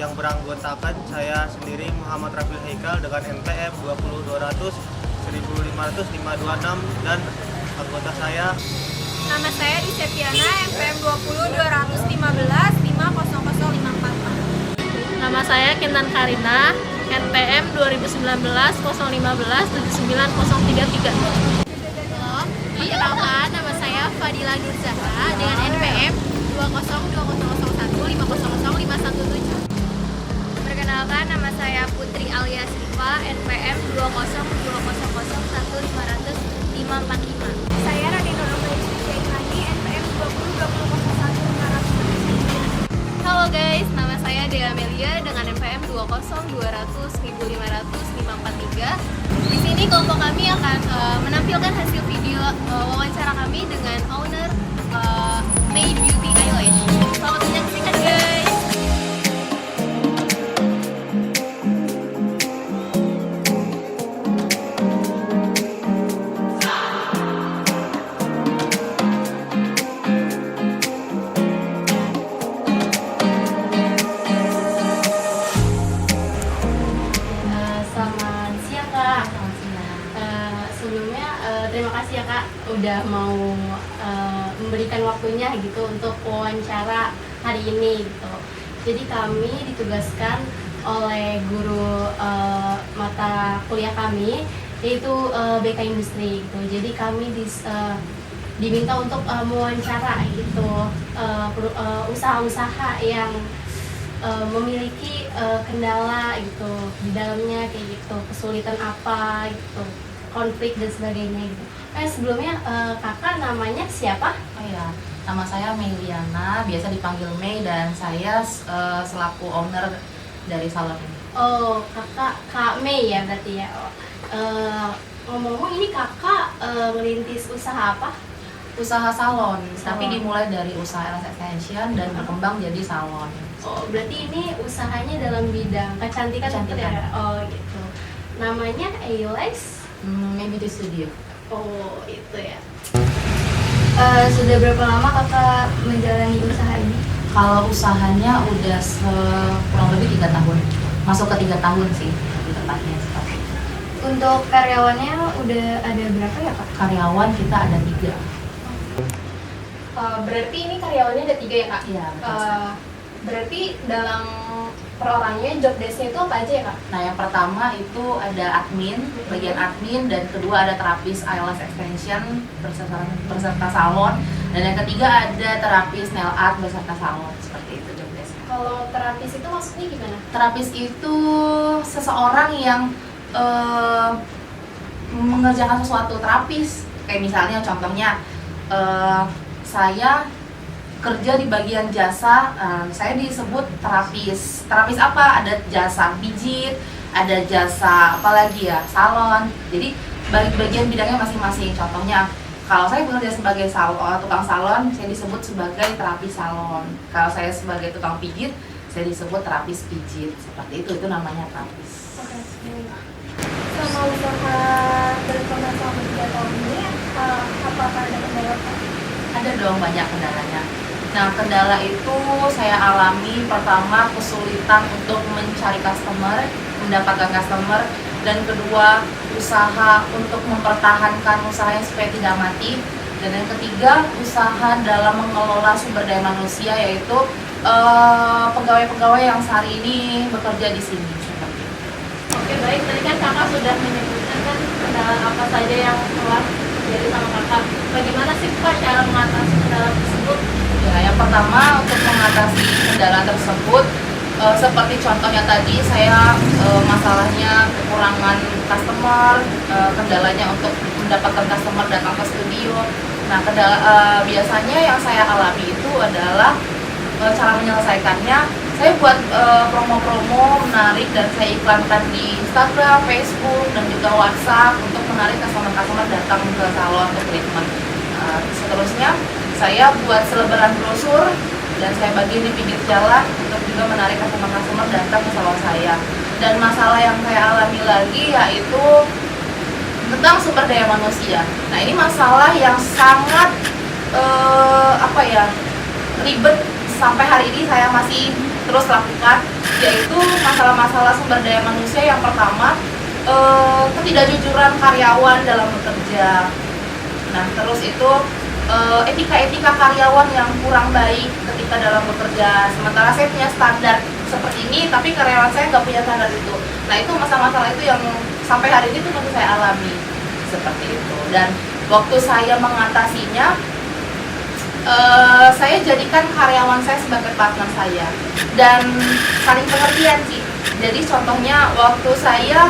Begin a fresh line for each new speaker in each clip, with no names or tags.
yang beranggotakan saya sendiri Muhammad Rafil Haikal dengan NPM 20200 1500 526 dan anggota saya.
Nama saya Diseptiana, NPM 20 215 500 544.
Nama saya Kintan Karina, NPM 2019 015 79033.
Halo, perkenalkan nama saya Fadila Nurzahra dengan NPM 202001 500 517. Perkenalkan nama saya Putri Alia Siva, NPM 202001 500 545. Saya Radinur Amrisi Syaikani, NPM 202001 500. Halo guys, nama saya Dea Amelia dengan NPM 202000 1500 543. Di sini kelompok kami akan menampilkan hasil video wawancara kami dengan owner May Beauty Eyelash. Selamat menyaksikan guys.
Selamat siang Kak. Sebelumnya terima kasih ya Kak udah mau memberikan waktunya gitu untuk wawancara hari ini gitu. Jadi kami ditugaskan oleh guru mata kuliah kami yaitu BK Industri gitu. Jadi kami diminta untuk mewawancara gitu usaha-usaha yang memiliki kendala gitu di dalamnya kayak gitu, kesulitan apa gitu, konflik dan sebagainya gitu. Sebelumnya kakak namanya siapa?
Oh ya, nama saya Meliana, biasa dipanggil Mei dan saya selaku owner dari salon ini.
Oh, kakak Kak Mei ya berarti ya. Ngomong-ngomong ini kakak merintis usaha apa?
Usaha salon, tapi
Salon.
dimulai dari usaha alas extension dan berkembang jadi salon.
Oh, berarti ini usahanya dalam bidang kecantikan gitu
Kecantikan.
ya? Oh gitu. Namanya Eyelash.
Maybe di studio.
Oh, itu ya.
Sudah berapa lama kakak menjalani usaha ini?
Kalau usahanya udah kurang lebih 3 tahun, masuk ke 3 tahun sih lebih tepatnya.
Untuk karyawannya udah ada berapa ya kak?
Karyawan kita ada 3.
Berarti ini karyawannya ada 3 ya kak?
Iya, betul.
Berarti dalam perorangnya job desk-nya itu apa aja ya kak?
Nah, yang pertama itu ada admin, bagian admin, dan kedua ada terapis eyelash extension berserta salon, dan yang ketiga ada terapis nail art beserta salon. Seperti itu job desk.
Kalau terapis itu maksudnya gimana?
Terapis itu seseorang yang mengerjakan sesuatu terapis, kayak misalnya contohnya saya kerja di bagian jasa, saya disebut terapis. Terapis apa? Ada jasa pijit, ada jasa apalagi ya, salon. Jadi bagian bidangnya masing-masing. Contohnya, kalau saya bekerja sebagai tukang salon, saya disebut sebagai terapis salon. Kalau saya sebagai tukang pijit, saya disebut terapis pijit. Seperti itu namanya terapis.
Oke.
Sama usaha berkembang selama 3 tahun ini, apakah ada kendala kak?
Ada dong banyak kendalanya. Nah, kendala itu saya alami pertama kesulitan untuk mencari customer, mendapatkan customer, dan kedua usaha untuk mempertahankan usahanya supaya tidak mati, dan yang ketiga usaha dalam mengelola sumber daya manusia, yaitu pegawai-pegawai yang sehari ini bekerja di sini. Seperti itu.
Oke, baik. Tadi kan kakak sudah menyebutkan kan kendala apa saja yang telah terjadi sama kakak. Bagaimana sih Pak cara mengatasi kendala tersebut?
Ya, yang pertama untuk mengatasi kendala tersebut, seperti contohnya tadi saya masalahnya kekurangan customer, kendalanya untuk mendapatkan customer datang ke studio. Nah, biasanya yang saya alami itu adalah cara menyelesaikannya. Saya buat promo-promo menarik dan saya iklankan di Instagram, Facebook, dan juga WhatsApp untuk menarik customer-customer datang ke salon untuk treatment. Seterusnya saya buat selebaran brosur dan saya bagi di pinggir jalan untuk juga menarik customer-customer datang ke salon saya. Dan masalah yang saya alami lagi yaitu tentang sumber daya manusia. Nah, ini masalah yang sangat ribet. Sampai hari ini saya masih terus lakukan, yaitu masalah-masalah sumber daya manusia. Yang pertama, ketidakjujuran karyawan dalam bekerja. Nah, terus itu etika-etika karyawan yang kurang baik ketika dalam bekerja. Sementara saya punya standar seperti ini, tapi karyawan saya nggak punya standar itu. Nah, itu masalah-masalah itu yang sampai hari ini tuh masih saya alami seperti itu. Dan waktu saya mengatasinya, saya jadikan karyawan saya sebagai partner saya dan saling pengertian sih. Jadi contohnya waktu saya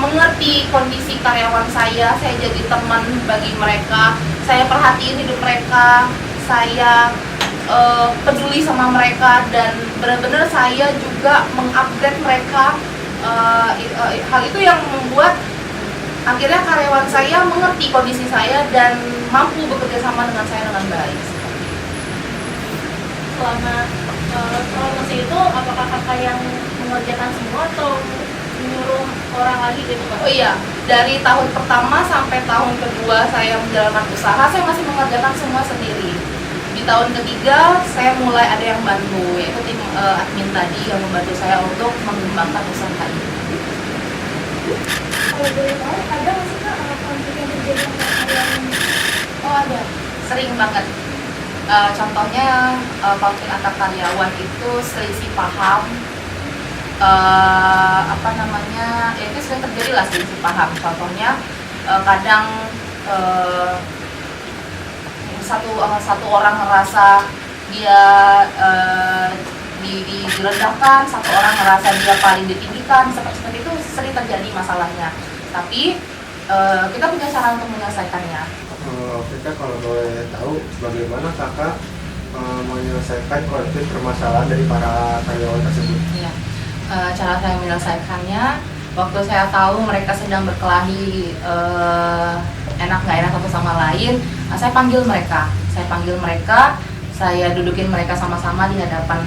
mengerti kondisi karyawan saya jadi teman bagi mereka, saya perhatiin hidup mereka, saya peduli sama mereka, dan benar-benar saya juga mengupgrade mereka. Hal itu yang membuat akhirnya karyawan saya mengerti kondisi saya dan mampu bekerja sama dengan saya dengan baik.
Selama promosi itu apakah kakak yang mengerjakan semua atau menyuruh orang lagi gitu Kak?
Oh iya, dari tahun pertama sampai tahun kedua saya menjalankan usaha, saya masih mengerjakan semua sendiri. Di tahun ketiga, saya mulai ada yang bantu, yaitu tim admin tadi yang membantu saya untuk mengembangkan usaha ini.
Kalau boleh tahu, ada nggak sih Kak konflik yang terjadi antara karyawan?
Oh ada, sering banget. Contohnya konflik antar karyawan itu selisih paham, ya itu sering terjadi lah selisih paham. Contohnya kadang satu orang merasa dia direndahkan, satu orang merasa dia paling ditinggikan, seperti itu sering terjadi masalahnya. Tapi kita punya cara untuk menyelesaikannya.
Kita kalau boleh tahu bagaimana kakak menyelesaikan konflik permasalahan dari para karyawan tersebut?
Ya, cara saya menyelesaikannya, waktu saya tahu mereka sedang berkelahi enak nggak enak satu sama lain, saya panggil mereka, saya dudukin mereka sama-sama di hadapan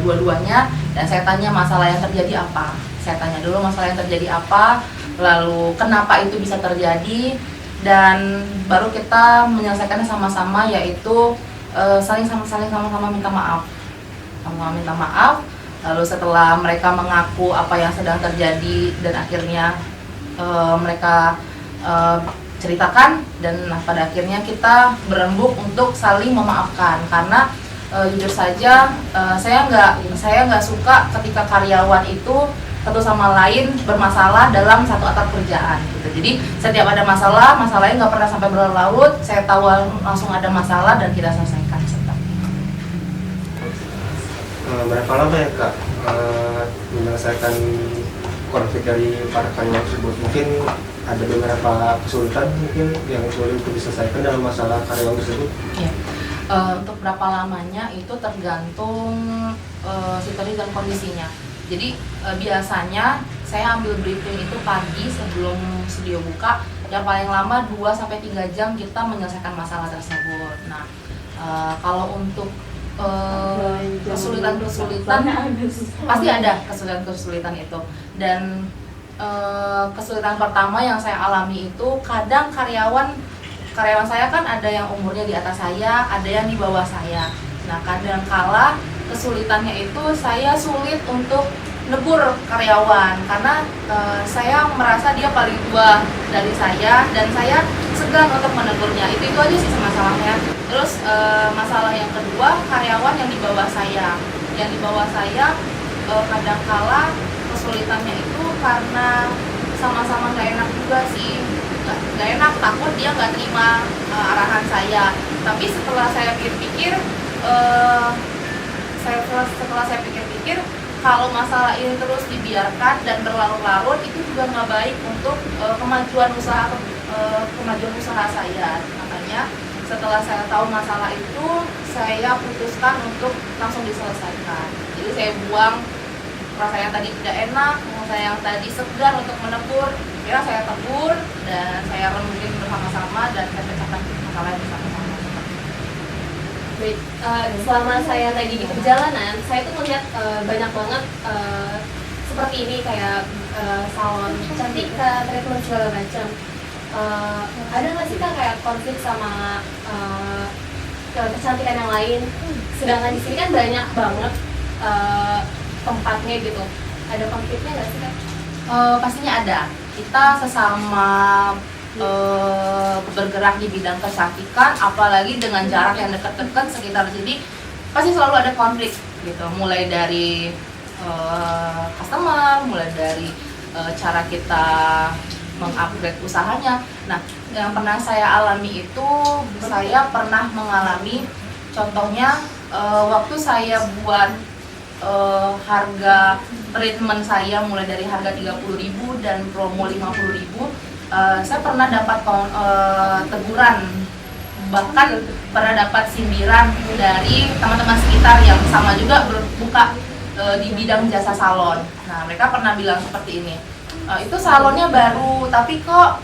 dua-duanya, dan saya tanya masalah yang terjadi apa. Saya tanya dulu masalah yang terjadi apa, lalu kenapa itu bisa terjadi, dan baru kita menyelesaikannya sama-sama, yaitu saling sama-sama minta maaf. Minta maaf. Lalu setelah mereka mengaku apa yang sedang terjadi dan akhirnya mereka ceritakan, dan pada akhirnya kita berembuk untuk saling memaafkan. Karena jujur saja saya nggak suka ketika karyawan itu satu sama lain bermasalah dalam satu atap kerjaan gitu. Jadi setiap ada masalahnya nggak pernah sampai berlarut. Saya tahu langsung ada masalah dan kita selesaikan.
Berapa lama ya Kak menyelesaikan konflik dari para karyawan tersebut? Mungkin ada beberapa kesulitan mungkin yang sulit untuk diselesaikan dalam masalah karyawan tersebut?
Ya. Untuk berapa lamanya itu tergantung situasi dan kondisinya. Jadi biasanya saya ambil briefing itu pagi sebelum studio buka, yang paling lama 2-3 jam kita menyelesaikan masalah tersebut. Nah, kalau untuk kesulitan pasti ada kesulitan itu, dan kesulitan pertama yang saya alami itu kadang karyawan saya kan ada yang umurnya di atas saya, ada yang di bawah saya. Nah, kadang kala kesulitannya itu saya sulit untuk negur karyawan karena saya merasa dia paling tua dari saya dan saya segan untuk menegurnya. Itu aja sih masalahnya. Terus masalah yang kedua, karyawan yang di bawah saya. Yang di bawah saya kadangkala kesulitannya itu karena sama-sama nggak enak juga sih. Nggak enak, takut dia nggak terima arahan saya. Tapi setelah saya pikir-pikir, setelah saya pikir-pikir, kalau masalah ini terus dibiarkan dan berlarut-larut itu juga nggak baik untuk kemajuan usaha saya. Makanya setelah saya tahu masalah itu, saya putuskan untuk langsung diselesaikan. Jadi saya buang rasa yang tadi tidak enak, rasa yang tadi segan untuk menegur, ya saya tegur dan saya remukin bersama-sama dan saya pecahkan masalahnya bersama-sama.
Baik, selama saya lagi di perjalanan, saya tuh melihat banyak banget seperti ini kayak salon kecantikan, treatment segala macam. Ada nggak sih Kak kayak konflik sama kecantikan yang lain? Sedangkan di sini kan banyak banget
tempatnya gitu. Ada konfliknya nggak sih Kak?
Pastinya ada. Kita sesama bergerak di bidang kecantikan, apalagi dengan jarak yang dekat-dekat sekitar sini, pasti selalu ada konflik gitu. Mulai dari customer, mulai dari cara kita mengupgrade usahanya. Nah, yang pernah saya alami itu, saya pernah mengalami, contohnya waktu saya buat harga treatment saya mulai dari harga 30.000 dan promo 50.000, saya pernah dapat teguran, bahkan pernah dapat sindiran dari teman-teman sekitar yang sama juga berbuka di bidang jasa salon. Nah, mereka pernah bilang seperti ini, itu salonnya baru tapi kok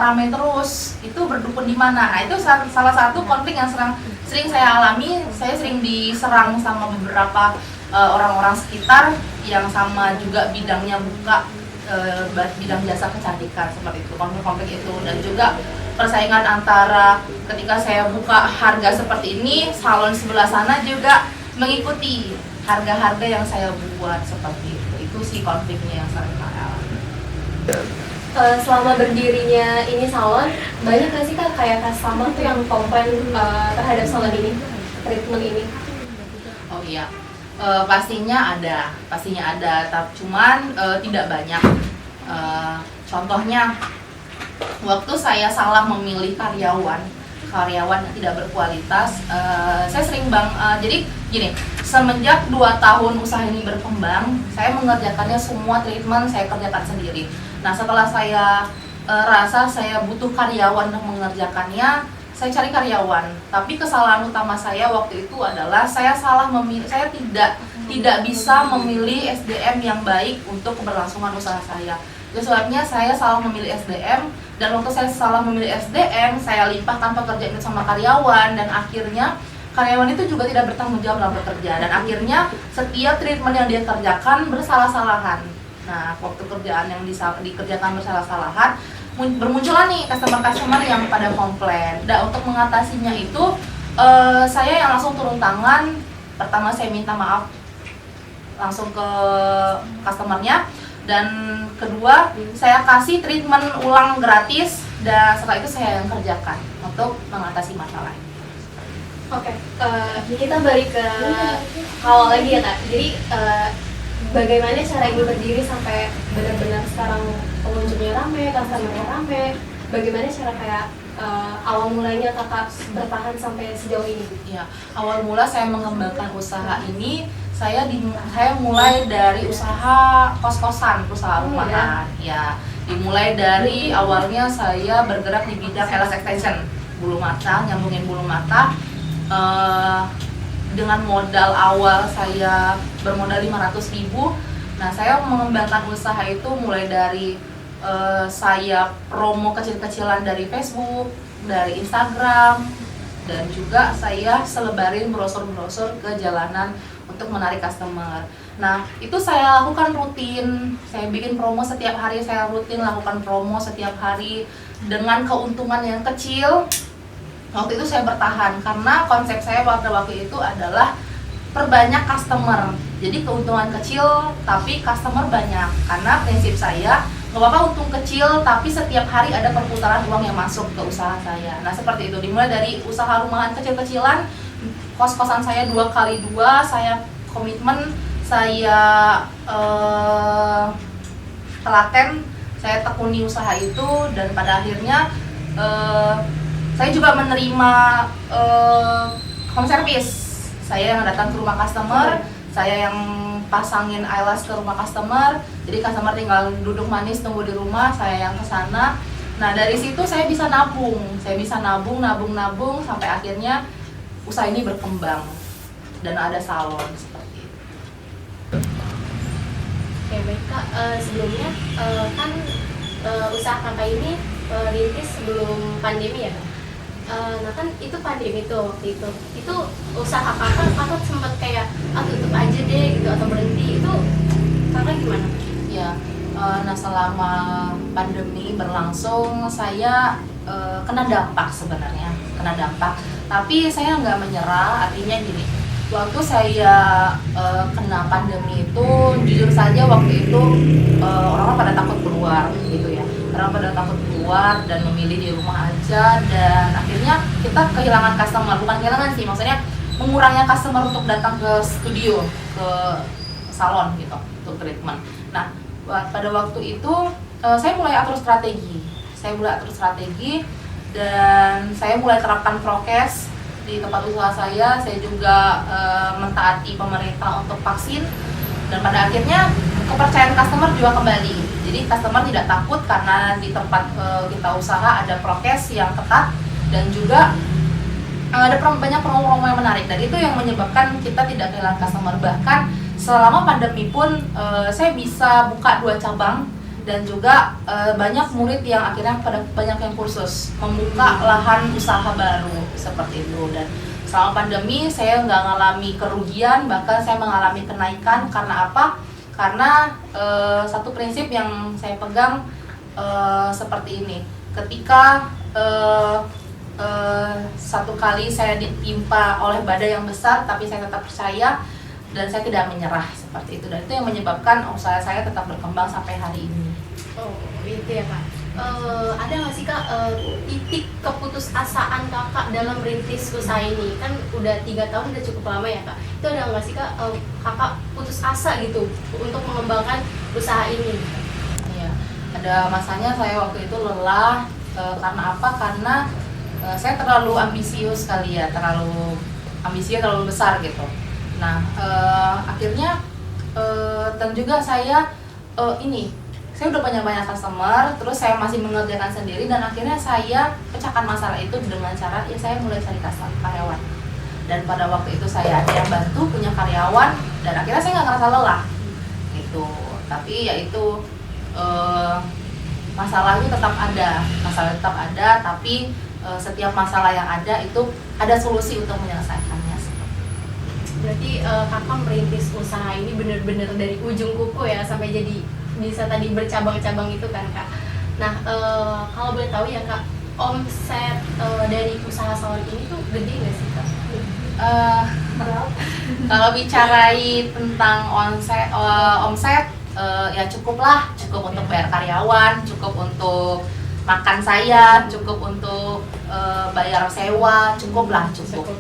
rame terus, itu berdukun di mana? Nah, itu salah satu konflik yang sering saya alami. Saya sering diserang sama beberapa orang-orang sekitar yang sama juga bidangnya buka bidang jasa kecantikan, seperti itu, konflik-konflik itu. Dan juga persaingan antara ketika saya buka harga seperti ini, salon sebelah sana juga mengikuti harga-harga yang saya buat seperti itu. Itu sih konfliknya yang sering saya alami.
Selama berdirinya ini salon, banyak nggak sih Kak kayak customer tuh yang komplain terhadap salon ini, treatment ini?
Oh iya, pastinya ada, tapi cuman tidak banyak. Contohnya, waktu saya salah memilih karyawan yang tidak berkualitas, saya sering jadi gini, semenjak 2 tahun usaha ini berkembang, saya mengerjakannya semua treatment saya kerjakan sendiri. Nah, setelah saya rasa saya butuh karyawan untuk mengerjakannya, saya cari karyawan. Tapi kesalahan utama saya waktu itu adalah saya tidak bisa memilih SDM yang baik untuk keberlangsungan usaha saya. Itu sebabnya saya salah memilih SDM, dan waktu saya salah memilih SDM, saya limpahkan pekerjaan itu sama karyawan, dan akhirnya karyawan itu juga tidak bertanggung jawab dalam bekerja, dan akhirnya setiap treatment yang dia kerjakan bersalah-salahan. Nah, waktu kerjaan yang dikerjakan bersalah-salahan, bermunculan nih customer yang pada komplain. Dan untuk mengatasinya itu, saya yang langsung turun tangan. Pertama, saya minta maaf langsung ke customernya, dan kedua, saya kasih treatment ulang gratis, dan setelah itu saya yang kerjakan untuk mengatasi masalah.
Oke, kita balik ke awal lagi ya Kak. Jadi bagaimana cara ini berdiri sampai benar-benar sekarang pengunjungnya rame, customernya rame? Bagaimana cara kayak awal mulanya Kakak bertahan sampai sejauh ini?
Ya, awal mula saya mengembangkan usaha ini, saya mulai dari usaha kos-kosan, usaha rumahan. Ya, dimulai dari awalnya saya bergerak di bidang LS extension, bulu mata, nyambungin bulu mata. Dengan modal awal saya bermodal 500.000. Nah, saya mengembangkan usaha itu mulai dari saya promo kecil-kecilan dari Facebook, dari Instagram, dan juga saya selebarin brosur-brosur ke jalanan untuk menarik customer. Nah, itu saya lakukan rutin. Saya bikin promo setiap hari, saya rutin lakukan promo setiap hari dengan keuntungan yang kecil. Waktu itu saya bertahan karena konsep saya pada waktu itu adalah perbanyak customer. Jadi keuntungan kecil tapi customer banyak. Karena prinsip saya, nggak apa-apa untung kecil tapi setiap hari ada perputaran uang yang masuk ke usaha saya. Nah, seperti itu. Dimulai dari usaha rumahan kecil-kecilan, kos-kosan saya 2x2, saya komitmen, saya telaten, saya tekuni usaha itu, dan pada akhirnya saya juga menerima home service. Saya yang datang ke rumah customer, saya yang pasangin eyelash ke rumah customer. Jadi customer tinggal duduk manis tunggu di rumah, saya yang ke sana. Nah, dari situ saya bisa nabung. Saya bisa nabung sampai akhirnya usaha ini berkembang dan ada salon seperti itu.
Oke, baik Kak. Sebelumnya kan usaha Kakak ini rintis sebelum pandemi ya Kak? Nah kan itu pandemi tuh waktu itu usaha kakak sempat kayak tutup aja deh gitu atau berhenti, itu kakak gimana?
Ya, nah selama pandemi berlangsung saya kena dampak sebenarnya, tapi saya nggak menyerah. Artinya gini, Waktu saya kena pandemi itu, jujur saja waktu itu orang-orang pada takut keluar gitu ya. Orang pada takut keluar dan memilih di rumah aja, dan akhirnya kita kehilangan customer. Bukan kehilangan sih, maksudnya mengurangnya customer untuk datang ke studio, ke salon gitu untuk treatment. Nah, pada waktu itu saya mulai atur strategi. Dan saya mulai terapkan prokes di tempat usaha saya. Saya juga mentaati pemerintah untuk vaksin, dan pada akhirnya kepercayaan customer juga kembali. Jadi customer tidak takut karena di tempat kita usaha ada prokes yang ketat, dan juga ada banyak promo-promo yang menarik, dan itu yang menyebabkan kita tidak kehilangan customer. Bahkan selama pandemi pun saya bisa buka 2 cabang, dan juga banyak murid yang akhirnya banyak yang kursus, membuka lahan usaha baru seperti itu. Dan selama pandemi saya nggak mengalami kerugian, bahkan saya mengalami kenaikan. Karena apa? Karena satu prinsip yang saya pegang seperti ini. Ketika satu kali saya ditimpa oleh badai yang besar, tapi saya tetap percaya dan saya tidak menyerah seperti itu. Dan itu yang menyebabkan usaha saya tetap berkembang sampai hari ini.
Oh, itu ya Kak. Ada nggak sih Kak titik keputusasaan Kakak dalam merintis usaha ini? Kan udah 3 tahun, udah cukup lama ya Kak. Itu ada nggak sih Kak Kakak putus asa gitu untuk mengembangkan usaha ini?
Iya, ada masanya saya waktu itu lelah. Karena apa? Karena saya terlalu ambisius kali ya, terlalu besar gitu. Nah, akhirnya dan juga saya saya udah banyak customer, terus saya masih mengerjakan sendiri, dan akhirnya saya pecahkan masalah itu dengan cara ya saya mulai cari karyawan. Dan pada waktu itu saya ada yang bantu, punya karyawan, dan akhirnya saya nggak ngerasa lelah gitu. Tapi ya itu masalahnya tetap ada, tapi setiap masalah yang ada itu ada solusi untuk menyelesaikannya.
Berarti Kakak merintis usaha ini benar-benar dari ujung kuku ya, sampai jadi bisa tadi bercabang-cabang itu kan Kak. Nah, kalau boleh tahu ya Kak, omset dari usaha salon ini tuh gede nggak sih Kak?
Kalau bicarai tentang omset ya cukup untuk bayar karyawan, cukup untuk makan saya, cukup untuk bayar sewa, cukup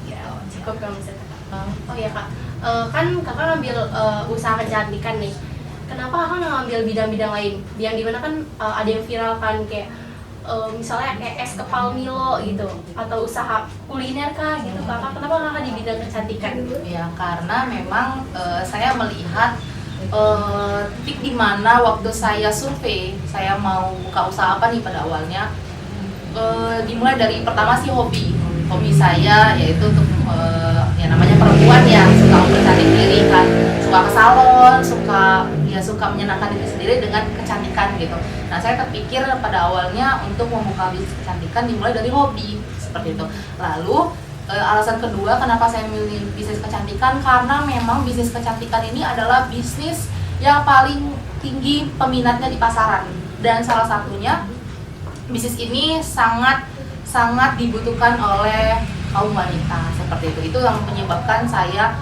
Ya, cukup kalau omset Kak. Oh ya Kak, kan Kakak ngambil usaha kecantikan nih. Kenapa Kakak nggak ngambil bidang-bidang lain? Yang dimana kan ada yang viral kan, kayak misalnya kayak es kepal Milo gitu, atau usaha kuliner kah gitu Kakak? Kenapa Kakak di bidang kecantikan?
Ya karena memang saya melihat titik di mana waktu saya survei, saya mau buka usaha apa nih pada awalnya, dimulai dari pertama sih hobi saya, yaitu untuk ya namanya perempuan ya, suka mempercantik diri kan, suka ke salon, suka menyenangkan diri sendiri dengan kecantikan gitu. Nah, saya terpikir pada awalnya untuk membuka bisnis kecantikan dimulai dari hobi seperti itu. Lalu alasan kedua kenapa saya memilih bisnis kecantikan, karena memang bisnis kecantikan ini adalah bisnis yang paling tinggi peminatnya di pasaran, dan salah satunya bisnis ini sangat dibutuhkan oleh kaum wanita seperti itu. Itu yang menyebabkan saya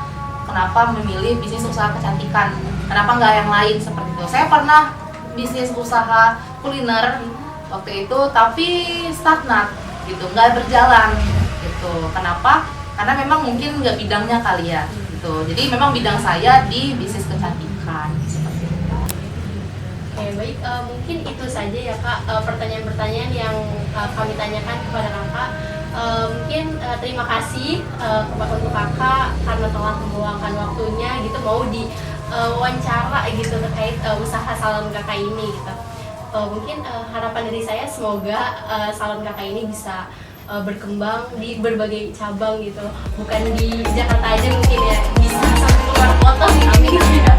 kenapa memilih bisnis usaha kecantikan, kenapa nggak yang lain seperti itu. Saya pernah bisnis usaha kuliner waktu itu, tapi stagnan gitu, nggak berjalan gitu. Kenapa? Karena memang mungkin nggak bidangnya kali ya gitu. Jadi memang bidang saya di bisnis kecantikan seperti itu.
Oke, baik, mungkin itu saja ya Kak pertanyaan-pertanyaan yang kami tanyakan kepada Kakak. Mungkin terima kasih untuk Kakak karena telah meluangkan waktunya gitu, mau di wawancara gitu terkait usaha salon Kakak ini gitu. Mungkin harapan dari saya semoga salon Kakak ini bisa berkembang di berbagai cabang gitu, bukan di Jakarta aja mungkin ya, bisa sampai keluar kota.
Amin.